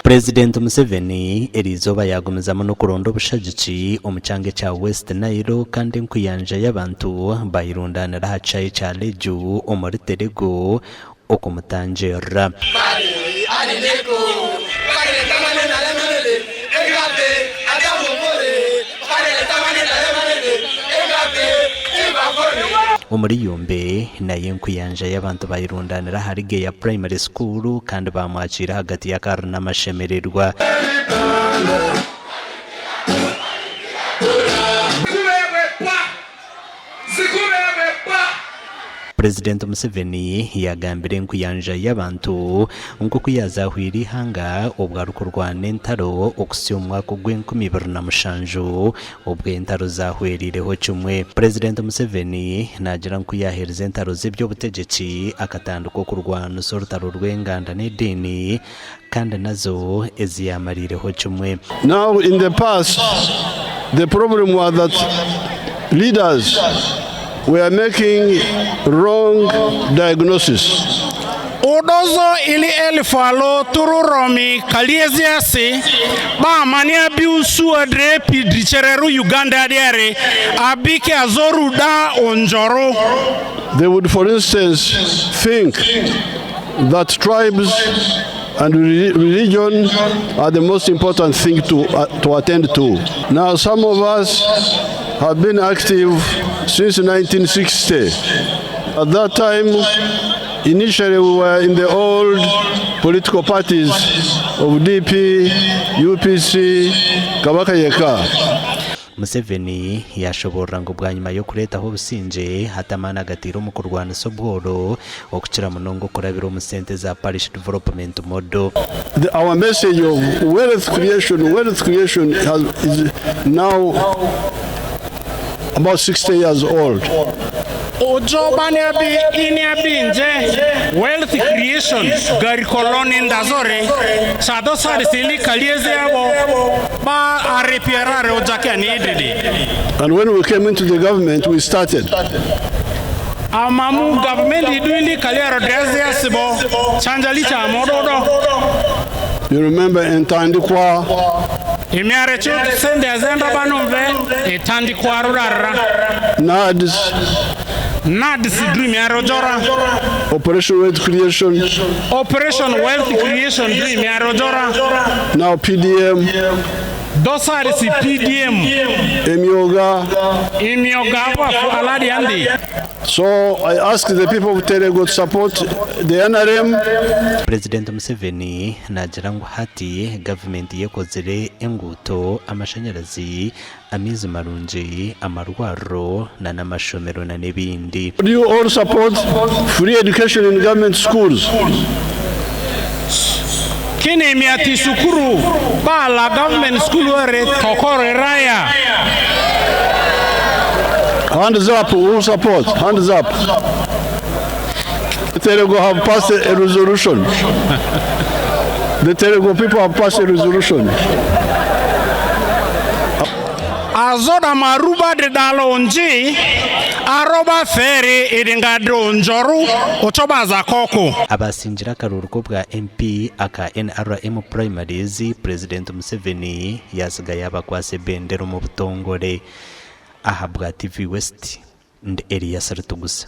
Purezidenti Museveni erizoba yagumizamo no kuronda obushagiki omu kyange kya WestNehinda kandi nkuyanja y'abantu bayirundanira ha kyayi kya Terego omuri Terego okumutangira. Omuri Yumbe naye nkuyanja y'abantu bayirundanira harige ya primary school kandi bamwakira hagati y'akaru n'amashemererwa. Purezidenti Museveni yagambire nkuyanja y'abantu nkuko yazahwira ihanga obwaruko rwa Nentaro okusya omwaka gw'2007 obw'entaro zahwerireho kimwe. Purezidenti Museveni nagira nkuyahereza entaro z'ebyobutegeki akatanduko kurwana sorutaro rw'enganda n'edini kandi nazo eziyamarireho kimwe. Now in the past the problem was that leaders were making wrong diagnosis. Odozo ili elfalo tururomi kaliesiasi ba mania biusu adre pidrichereru Uganda diare abike azoru da onjoro. They would, for instance, think that tribes and religion are the most important thing to attend to. Now some of us have been active since 1960. At that time, initially we were in the old political parties of DP, UPC, Kabaka. Museveni yashobora ngo bwanyuma yo kuretaho businje hatamana gatiro mu kurwana sobworo okukira munongo kurabira omusente za parish development model. Our message of wealth creation is now about 60 years old. Ojobane abi inyabinje wealth creation gari koloni ndazore sado sarisili kalieze yabo ba arepierare ojake anidede. And when we came into the government, we started. Amamu government iduili kaliero dreze yasibo chanjali cha mododo. You remember Entandikwa? Imiare chuti sende azenda banumve etandikwa rurara. NADS dream yarojora. Operation Wealth Creation. Operation Wealth Creation dream yarojora. Now PDM. Dosari si PDM. Emyoga wa aladi andi. So I ask the people of Terego to support the NRM. Purezidenti Museveni nagira ngo hati government yekozere enguto amashanyarazi amizi marungi amarwaro na n'amashomero na n'ebindi. Do you all support free education in government schools? Kini miati sukuru bala government school were tokore raya. Hands up, who support? Hands up. The Terego have passed a resolution. The Terego people have passed a resolution. Azoda maruba de dalonji aroba feri idingadro njoru ochoba za koko. Abasingira akaruruko bwa MP aka NRM primaries Purezidenti Museveni yasigaye abakwase bendero mu butongore ahabwa TV West and area Saratugusa.